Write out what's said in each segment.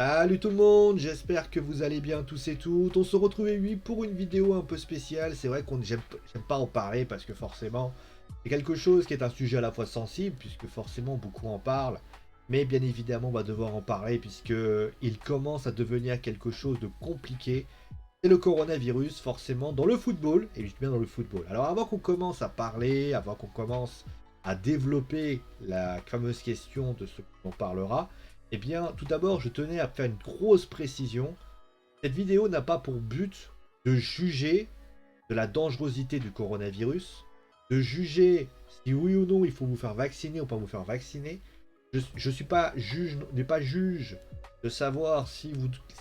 Salut tout le monde, j'espère que vous allez bien tous et toutes. On se retrouve oui pour une vidéo un peu spéciale. C'est vrai qu'on j'aime pas en parler parce que forcément c'est quelque chose qui est un sujet à la fois sensible puisque forcément beaucoup en parlent. Mais bien évidemment on va devoir en parler puisque il commence à devenir quelque chose de compliqué. C'est le coronavirus forcément dans le football et je dis bien dans le football. Alors avant qu'on commence à parler, avant qu'on commence à développer la fameuse question de ce qu'on parlera, eh bien, tout d'abord, je tenais à faire une grosse précision. Cette vidéo n'a pas pour but de juger de la dangerosité du coronavirus, de juger si oui ou non il faut vous faire vacciner ou pas vous faire vacciner. Je suis pas juge, n'est pas juge de savoir si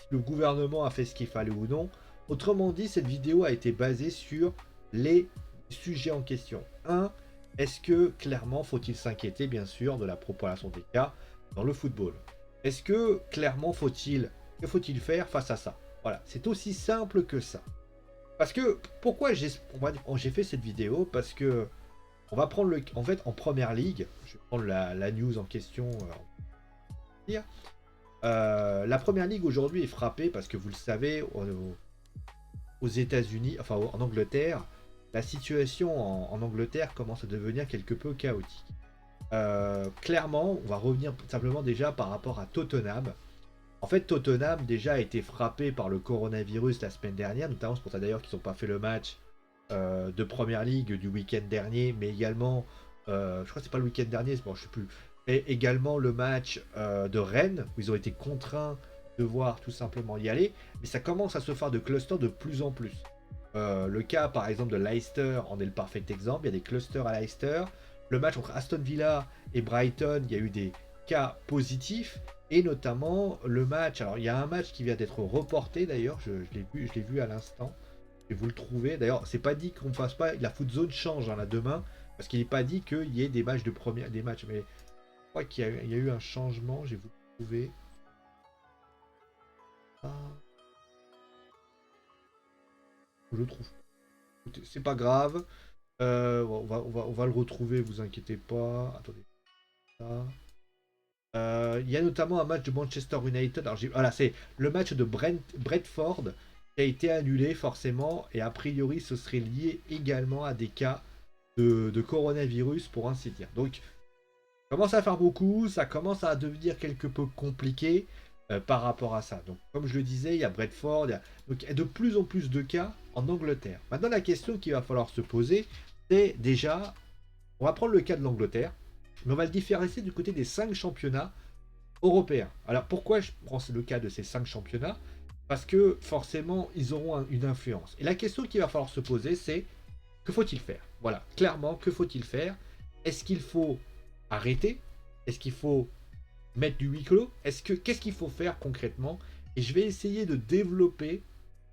le gouvernement a fait ce qu'il fallait ou non. Autrement dit, cette vidéo a été basée sur les sujets en question. Un, est-ce que clairement faut-il s'inquiéter bien sûr de la propagation des cas dans le football? Est-ce que clairement que faut-il faire face à ça? Voilà, c'est aussi simple que ça. Parce que pourquoi j'ai fait cette vidéo? Parce que on va prendre en fait en première ligue, je vais prendre la news en question. La première ligue aujourd'hui est frappée parce que vous le savez, aux États-Unis, enfin en Angleterre, la situation en Angleterre commence à devenir quelque peu chaotique. Clairement, on va revenir simplement déjà par rapport à Tottenham. En fait, Tottenham déjà a été frappé par le coronavirus la semaine dernière, notamment c'est pour ça d'ailleurs qu'ils n'ont pas fait le match de Première Ligue du week-end dernier, mais également, je crois que c'est pas le week-end dernier, bon, je sais plus, et également le match de Rennes, où ils ont été contraints de devoir tout simplement y aller, mais ça commence à se faire de clusters de plus en plus. Le cas par exemple de Leicester en est le parfait exemple, il y a des clusters à Leicester. Le match entre Aston Villa et Brighton, il y a eu des cas positifs, et notamment le match, alors il y a un match qui vient d'être reporté d'ailleurs, je l'ai vu à l'instant, et vous le trouvez. D'ailleurs, c'est pas dit qu'on fasse pas. La foot zone change là demain. Parce qu'il n'est pas dit qu'il y ait des matchs de première. Des matchs. Mais je crois qu'il y a eu un changement. Je vais vous le trouver. Ah, je le trouve. Écoutez, c'est pas grave. On va le retrouver, vous inquiétez pas. Attendez. Ça. Il y a notamment un match de Manchester United. Alors, voilà, c'est le match de Brentford qui a été annulé forcément. Et a priori, ce serait lié également à des cas de coronavirus pour ainsi dire. Donc, ça commence à faire beaucoup, ça commence à devenir quelque peu compliqué par rapport à ça. Donc, comme je le disais, il y a Brentford, donc, il y a de plus en plus de cas en Angleterre. Maintenant, la question qu'il va falloir se poser, c'est déjà, on va prendre le cas de l'Angleterre, mais on va le différencier du côté des 5 championnats européens. Alors, pourquoi je prends le cas de ces 5 championnats? Parce que forcément, ils auront une influence. Et la question qu'il va falloir se poser, c'est que faut-il faire? Voilà, clairement, que faut-il faire? Est-ce qu'il faut arrêter? Est-ce qu'il faut mettre du huis clos? Qu'est-ce qu'il faut faire concrètement? Et je vais essayer de développer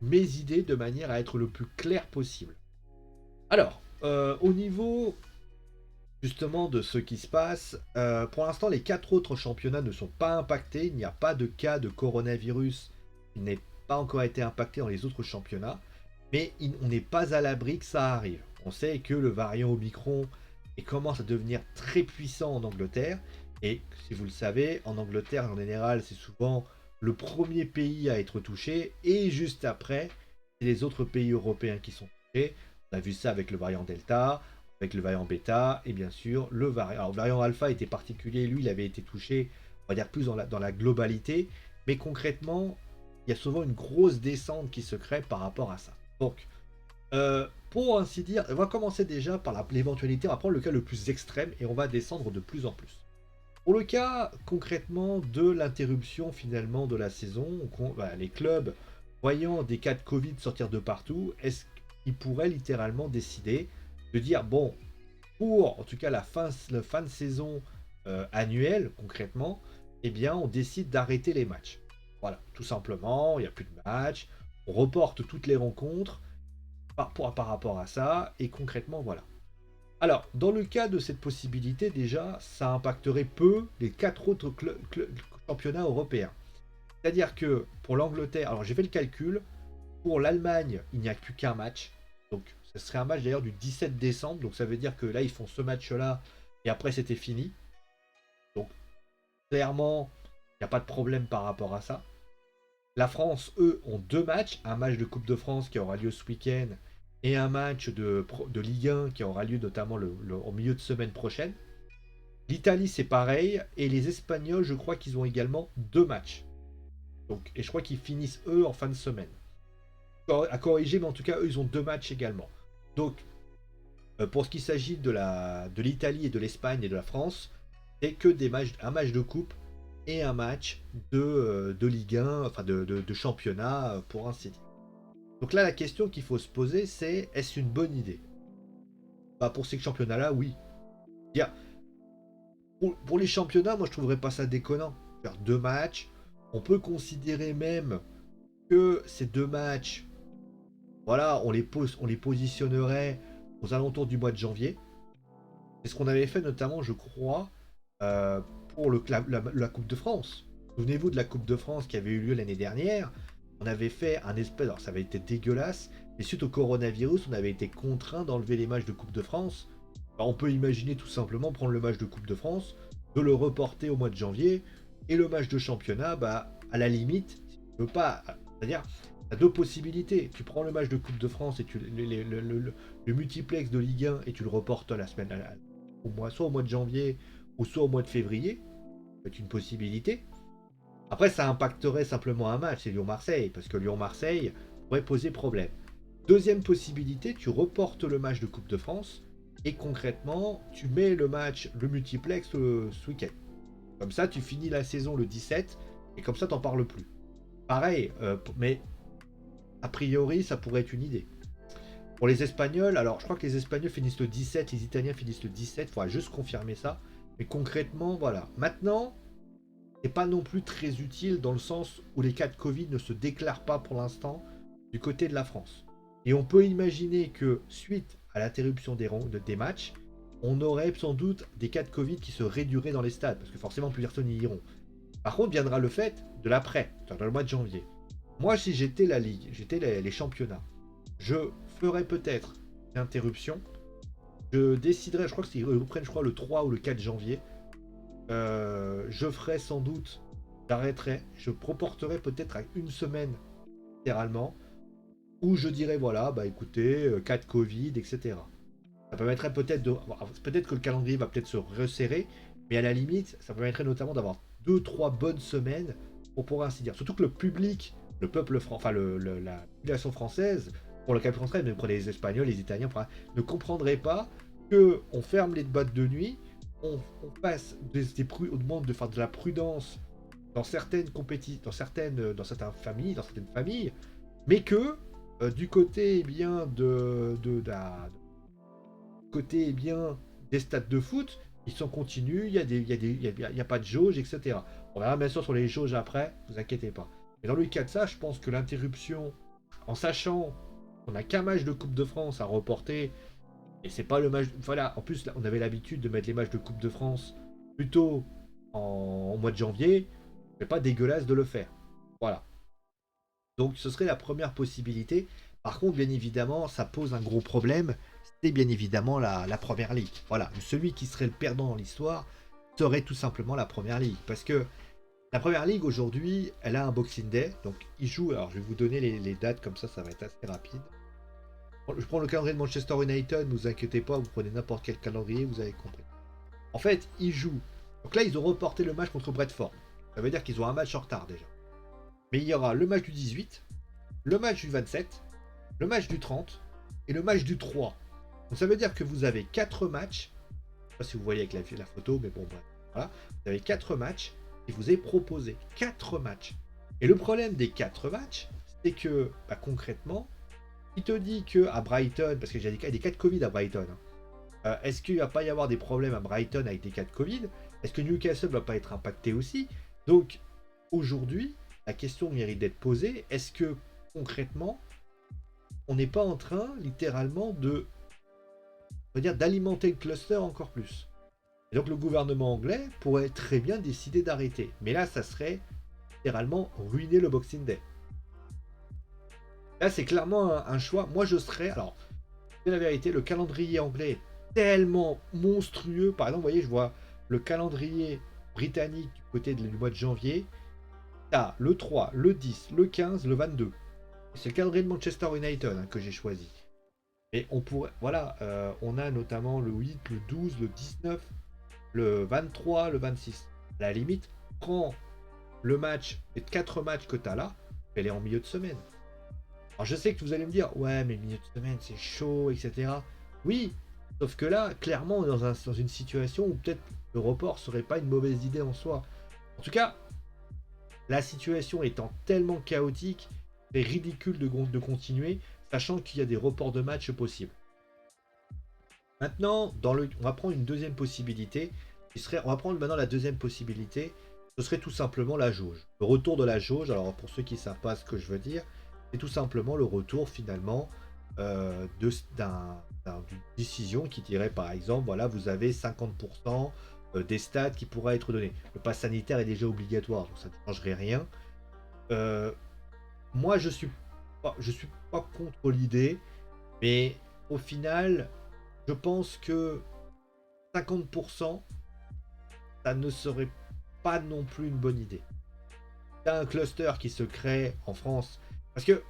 mes idées de manière à être le plus clair possible. Alors, au niveau justement de ce qui se passe, pour l'instant, les 4 autres championnats ne sont pas impactés. Il n'y a pas de cas de coronavirus qui n'ait pas encore été impacté dans les autres championnats. Mais on n'est pas à l'abri que ça arrive. On sait que le variant Omicron commence à devenir très puissant en Angleterre. Et si vous le savez, en Angleterre, en général, c'est souvent le premier pays à être touché. Et juste après, c'est les autres pays européens qui sont touchés. On a vu ça avec le variant Delta, avec le variant Beta, et bien sûr, le variant. Alors, le variant Alpha était particulier. Lui, il avait été touché, on va dire, plus dans la globalité. Mais concrètement, il y a souvent une grosse descente qui se crée par rapport à ça. Donc, pour ainsi dire, on va commencer déjà par l'éventualité, on va prendre le cas le plus extrême et on va descendre de plus en plus. Pour le cas concrètement de l'interruption finalement de la saison, les clubs voyant des cas de Covid sortir de partout, est-ce qu'ils pourraient littéralement décider de dire bon, pour en tout cas la fin de saison annuelle concrètement, eh bien on décide d'arrêter les matchs. Voilà, tout simplement, il n'y a plus de matchs, on reporte toutes les rencontres par rapport à ça, et concrètement, voilà. Alors, dans le cas de cette possibilité, déjà, ça impacterait peu les 4 autres championnats européens. C'est-à-dire que pour l'Angleterre, alors j'ai fait le calcul, pour l'Allemagne, il n'y a plus qu'un match. Donc, ce serait un match d'ailleurs du 17 décembre. Donc, ça veut dire que là, ils font ce match-là et après, c'était fini. Donc, clairement, il n'y a pas de problème par rapport à ça. La France, eux, ont 2 matchs. Un match de Coupe de France qui aura lieu ce week-end et un match de Ligue 1 qui aura lieu notamment au milieu de semaine prochaine. L'Italie, c'est pareil. Et les Espagnols, je crois qu'ils ont également 2 matchs. Donc, et je crois qu'ils finissent, eux, en fin de semaine. À corriger, mais en tout cas, eux, ils ont 2 matchs également. Donc, pour ce qui s'agit de l'Italie et de l'Espagne et de la France, c'est que un match de coupe et un match de Ligue 1, enfin de championnat, pour ainsi dire. Donc là, la question qu'il faut se poser, c'est est-ce une bonne idée? Bah, pour ces championnats-là, oui. Dire, pour les championnats, moi je trouverais pas ça déconnant. Faire 2 matchs, on peut considérer même que ces 2 matchs, voilà, on les positionnerait aux alentours du mois de janvier. C'est ce qu'on avait fait notamment, je crois, pour la Coupe de France. Souvenez-vous de la Coupe de France qui avait eu lieu l'année dernière. On avait fait un espèce, alors ça avait été dégueulasse, mais suite au coronavirus, on avait été contraint d'enlever les matchs de Coupe de France. Alors, on peut imaginer tout simplement prendre le match de Coupe de France, de le reporter au mois de janvier, et le match de championnat, bah, à la limite, si tu veux pas, c'est-à-dire, tu as 2 possibilités. Tu prends le match de Coupe de France et le multiplex de Ligue 1 et tu le reportes la semaine, soit au mois de janvier ou soit au mois de février. C'est une possibilité. Après, ça impacterait simplement un match, c'est Lyon-Marseille, parce que Lyon-Marseille pourrait poser problème. Deuxième possibilité, tu reportes le match de Coupe de France et concrètement, tu mets le multiplex ce week-end. Comme ça, tu finis la saison le 17 et comme ça, t'en parles plus. Pareil, mais a priori, ça pourrait être une idée. Pour les Espagnols, alors je crois que les Espagnols finissent le 17, les Italiens finissent le 17, il faudra juste confirmer ça. Mais concrètement, voilà. Maintenant, c'est pas non plus très utile dans le sens où les cas de Covid ne se déclarent pas pour l'instant du côté de la France. Et on peut imaginer que suite à l'interruption des matchs, on aurait sans doute des cas de Covid qui se réduiraient dans les stades, parce que forcément plus personne n'y iront. Par contre, viendra le fait de l'après, dans le mois de janvier. Moi, si j'étais la Ligue, j'étais les championnats, je ferais peut-être une interruption. Je déciderais, je crois qu'ils reprennent le 3 ou le 4 janvier. Je ferai sans doute, j'arrêterai, je proporterai peut-être à une semaine, littéralement, où je dirais voilà, bah écoutez, cas de Covid, etc. Ça permettrait peut-être que le calendrier va peut-être se resserrer, mais à la limite, ça permettrait notamment d'avoir 2-3 bonnes semaines pour ainsi dire. Surtout que le public, le peuple français, enfin la population française, pour le cas français, mais prenez les Espagnols, les Italiens, ne comprendraient pas que on ferme les boîtes de nuit, on passe on demande de faire de la prudence dans certaines compétitions, dans certaines familles, mais que du côté bien côté bien des stades de foot, ils sont continus, il y a pas de jauge, etc. On verra bien sûr sur les jauges après, vous inquiétez pas. Mais dans le cas de ça, je pense que l'interruption, en sachant qu'on n'a qu'un match de Coupe de France à reporter, et c'est pas le match. Voilà, en plus, on avait l'habitude de mettre les matchs de Coupe de France plutôt en mois de janvier. C'est pas dégueulasse de le faire. Voilà. Donc, ce serait la première possibilité. Par contre, bien évidemment, ça pose un gros problème. C'est bien évidemment la première ligue. Voilà. Celui qui serait le perdant dans l'histoire serait tout simplement la première ligue. Parce que la première ligue aujourd'hui, elle a un Boxing Day. Donc, ils jouent. Alors, je vais vous donner les dates comme ça va être assez rapide. Je prends le calendrier de Manchester United, ne vous inquiétez pas, vous prenez n'importe quel calendrier, vous avez compris. En fait, ils jouent. Donc là, ils ont reporté le match contre Brentford. Ça veut dire qu'ils ont un match en retard déjà. Mais il y aura le match du 18, le match du 27, le match du 30 et le match du 3. Donc ça veut dire que vous avez 4 matchs. Je ne sais pas si vous voyez avec la photo, mais bon, bref. Voilà. Vous avez 4 matchs et vous est proposé 4 matchs. Et le problème des 4 matchs, c'est que concrètement, il te dit que à Brighton, parce qu'il y a des cas de Covid à Brighton, est-ce qu'il va pas y avoir des problèmes à Brighton avec des cas de Covid? Est-ce que Newcastle va pas être impacté aussi? Donc aujourd'hui, la question mérite d'être posée. Est-ce que concrètement, on n'est pas en train littéralement d'alimenter le cluster encore plus? Et donc le gouvernement anglais pourrait très bien décider d'arrêter. Mais là, ça serait littéralement ruiner le Boxing Day. Là, c'est clairement un choix. Moi, je serais. Alors, c'est la vérité, le calendrier anglais est tellement monstrueux. Par exemple, vous voyez, je vois le calendrier britannique du côté du mois de janvier. t'as le 3, le 10, le 15, le 22. C'est le calendrier de Manchester United que j'ai choisi. Et on pourrait, voilà, on a notamment le 8, le 12, le 19, le 23, le 26. À la limite, prends le match, les 4 matchs que tu as là, elle est en milieu de semaine. Alors je sais que vous allez me dire, ouais, mais milieu de semaine, c'est chaud, etc. Oui, sauf que là, clairement, on est dans une situation où peut-être le report serait pas une mauvaise idée en soi. En tout cas, la situation étant tellement chaotique, c'est ridicule de continuer, sachant qu'il y a des reports de matchs possibles. Maintenant, on va prendre une deuxième possibilité. On va prendre maintenant la deuxième possibilité. Ce serait tout simplement la jauge. Le retour de la jauge, alors pour ceux qui ne savent pas ce que je veux dire, c'est tout simplement le retour finalement d'une décision qui dirait par exemple, voilà, vous avez 50% des stades qui pourraient être donnés. Le pass sanitaire est déjà obligatoire, donc ça ne changerait rien. Euh, Moi, je suis pas contre l'idée, mais au final, je pense que 50%, ça ne serait pas non plus une bonne idée. Il y a un cluster qui se crée en France. Parce que,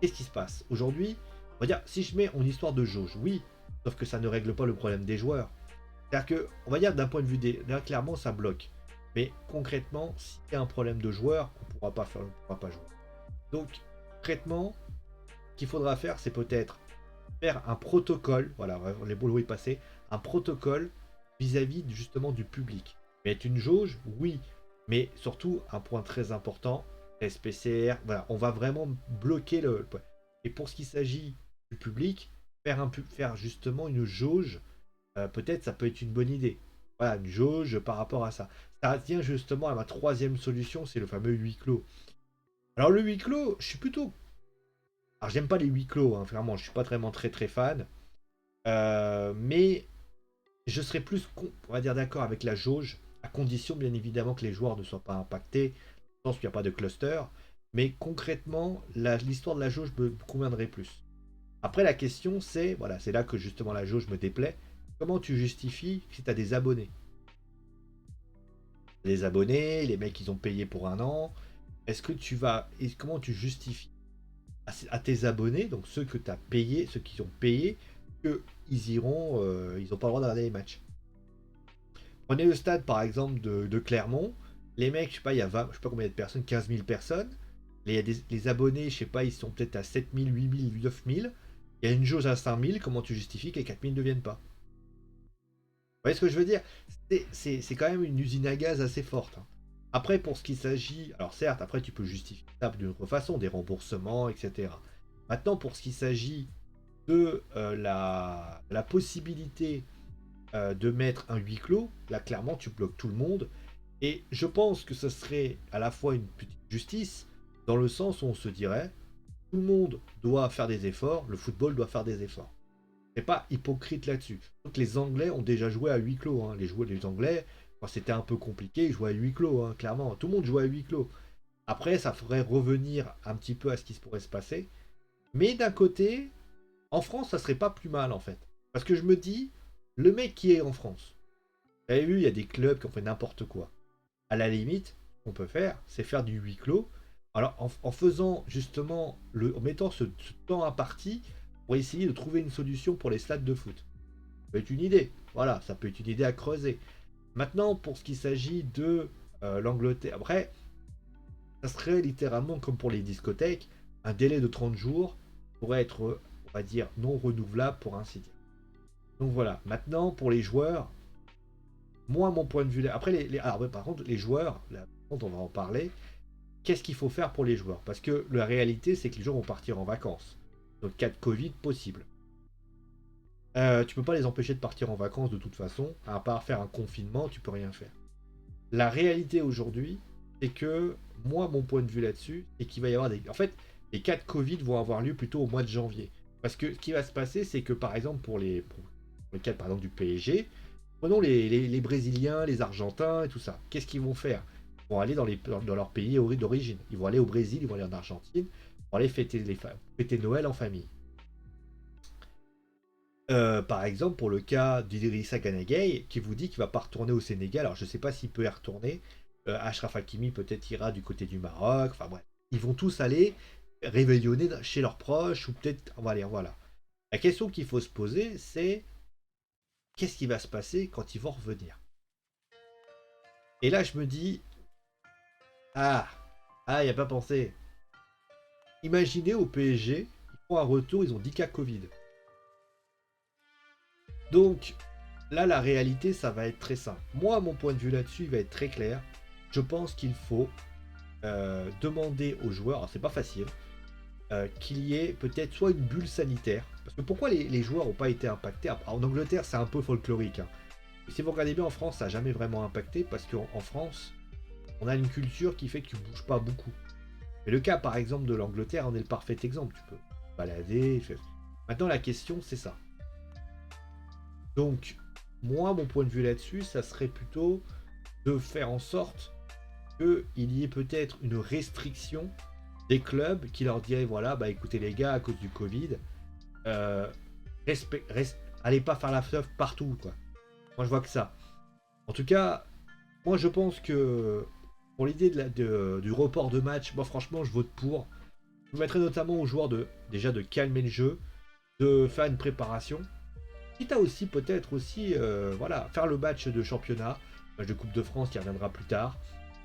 qu'est-ce qui se passe aujourd'hui? On va dire, si je mets en histoire de jauge, oui, sauf que ça ne règle pas le problème des joueurs. C'est-à-dire que, on va dire d'un point de vue là, clairement, ça bloque. Mais concrètement, s'il y a un problème de joueurs, on ne pourra pas jouer. Donc, concrètement, ce qu'il faudra faire, c'est peut-être faire un protocole, voilà, les boulots y passer, un protocole vis-à-vis justement du public. Mais être une jauge, oui, mais surtout un point très important, SPCR, voilà, on va vraiment bloquer le. Et pour ce qui s'agit du public, faire justement une jauge, peut-être ça peut être une bonne idée. Voilà, une jauge par rapport à ça. Ça tient justement à ma troisième solution, c'est le fameux huis clos. Alors le huis clos, je suis plutôt. Alors j'aime pas les huis clos, hein, clairement, je suis pas vraiment très fan. Mais je serais plus, on va dire, d'accord avec la jauge, à condition bien évidemment que les joueurs ne soient pas impactés, dans le sens qu'il n'y a pas de cluster. Mais concrètement, l'histoire de la jauge me conviendrait plus. Après, la question, c'est, voilà, c'est là que justement la jauge me déplaît. Comment tu justifies si tu as des abonnés? Les abonnés, les mecs, ils ont payé pour un an. Est-ce que tu vas. Et comment tu justifies à tes abonnés, donc ceux que tu as payés, ceux qui ont payé, qu'ils iront. Ils n'ont pas le droit de regarder les matchs? Prenez le stade par exemple de Clermont. Les mecs, je sais pas, il y a 20, je sais pas combien de personnes, 15 000 personnes. Les abonnés, je sais pas, ils sont peut-être à 7 000, 8 000, 9 000. Il y a une jauge à 5 000. Comment tu justifies que les 4 000 ne viennent pas? Vous voyez ce que je veux dire? C'est quand même une usine à gaz assez forte, hein. Après, pour ce qui s'agit. Alors certes, après tu peux justifier ça d'une autre façon, des remboursements, etc. Maintenant, pour ce qui s'agit de la possibilité de mettre un huis clos, là clairement tu bloques tout le monde. Et je pense que ce serait à la fois une petite justice, dans le sens où on se dirait, tout le monde doit faire des efforts, le football doit faire des efforts. C'est pas hypocrite là-dessus. Donc les Anglais ont déjà joué à huis clos, hein. Les Anglais, quand c'était un peu compliqué, ils jouaient à huis clos, hein, clairement. Tout le monde jouait à huis clos. Après, ça ferait revenir un petit peu à ce qui pourrait se passer. Mais d'un côté, en France, ça serait pas plus mal en fait. Parce que je me dis, le mec qui est en France, vous avez vu, il y a des clubs qui ont fait n'importe quoi. À la limite, ce qu'on peut faire, c'est faire du huis clos. Alors, en faisant justement, en mettant ce temps à partie pour essayer de trouver une solution pour les stades de foot. Ça peut être une idée. Voilà, ça peut être une idée à creuser. Maintenant, pour ce qui s'agit de l'Angleterre, après, ça serait littéralement comme pour les discothèques, un délai de 30 jours pourrait être, on va dire, non renouvelable pour ainsi dire. Donc voilà, maintenant, pour les joueurs, moi, mon point de vue. Après, alors, par contre, les joueurs, là, on va en parler. Qu'est-ce qu'il faut faire pour les joueurs? Parce que la réalité, c'est que les joueurs vont partir en vacances. Donc, cas de Covid possible. Tu peux pas les empêcher de partir en vacances de toute façon. À part faire un confinement, tu peux rien faire. La réalité aujourd'hui, c'est que moi, mon point de vue là-dessus, c'est qu'il va y avoir des. En fait, les cas de Covid vont avoir lieu plutôt au mois de janvier. Parce que ce qui va se passer, c'est que par exemple, pour le cas par exemple du PSG, prenons les Brésiliens, les Argentins et tout ça. Qu'est-ce qu'ils vont faire? Ils vont aller dans leur pays d'origine. Ils vont aller au Brésil, ils vont aller en Argentine, pour aller fêter Noël en famille. Par exemple, pour le cas d'Idrissa Gana Gueye, qui vous dit qu'il va pas retourner au Sénégal. Alors, je sais pas s'il peut y retourner, Achraf Hakimi peut-être ira du côté du Maroc. Enfin bref, ils vont tous aller réveillonner chez leurs proches ou peut-être. Voilà. La question qu'il faut se poser, c'est qu'est-ce qui va se passer quand ils vont revenir? Et là, je me dis, ah, il n'y a pas pensé. Imaginez au PSG, ils font un retour, ils ont 10 cas Covid. Donc, là, la réalité, ça va être très simple. Moi, mon point de vue là-dessus, il va être très clair. Je pense qu'il faut demander aux joueurs, alors c'est pas facile, qu'il y ait peut-être soit une bulle sanitaire. Parce que pourquoi les joueurs n'ont pas été impactés? En Angleterre, c'est un peu folklorique. Hein. Et si vous regardez bien en France, ça n'a jamais vraiment impacté parce qu'en France, on a une culture qui fait que tu bouges pas beaucoup. Mais le cas, par exemple, de l'Angleterre en est le parfait exemple. Tu peux balader. Maintenant, la question, c'est ça. Donc, moi, mon point de vue là-dessus, ça serait plutôt de faire en sorte qu'il y ait peut-être une restriction des clubs qui leur diraient voilà, bah écoutez les gars, à cause du Covid, allez pas faire la feuve partout, quoi. Moi, je vois que ça. En tout cas, moi, je pense que pour l'idée du report de match, moi, franchement, je vote pour. Je mettrais notamment aux joueurs déjà de calmer le jeu, de faire une préparation. Quitte à aussi peut-être aussi voilà, faire le match de championnat, match de Coupe de France qui reviendra plus tard.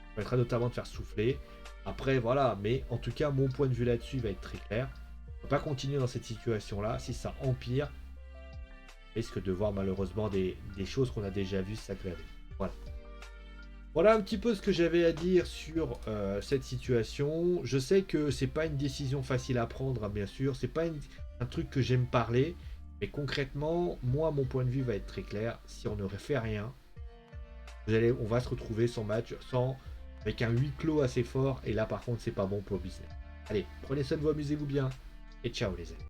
Ça permettra notamment de faire souffler. Après voilà, mais en tout cas mon point de vue là-dessus va être très clair. On ne peut pas continuer dans cette situation-là. Si ça empire, on risque de voir malheureusement des choses qu'on a déjà vues s'aggraver. Voilà. Voilà un petit peu ce que j'avais à dire sur cette situation. Je sais que c'est pas une décision facile à prendre, hein, bien sûr. C'est pas un truc que j'aime parler. Mais concrètement, moi, mon point de vue va être très clair. Si on ne fait rien, on va se retrouver sans match, avec un huis clos assez fort. Et là, par contre, c'est pas bon pour le business. Allez, prenez soin de vous, amusez-vous bien. Et ciao les amis.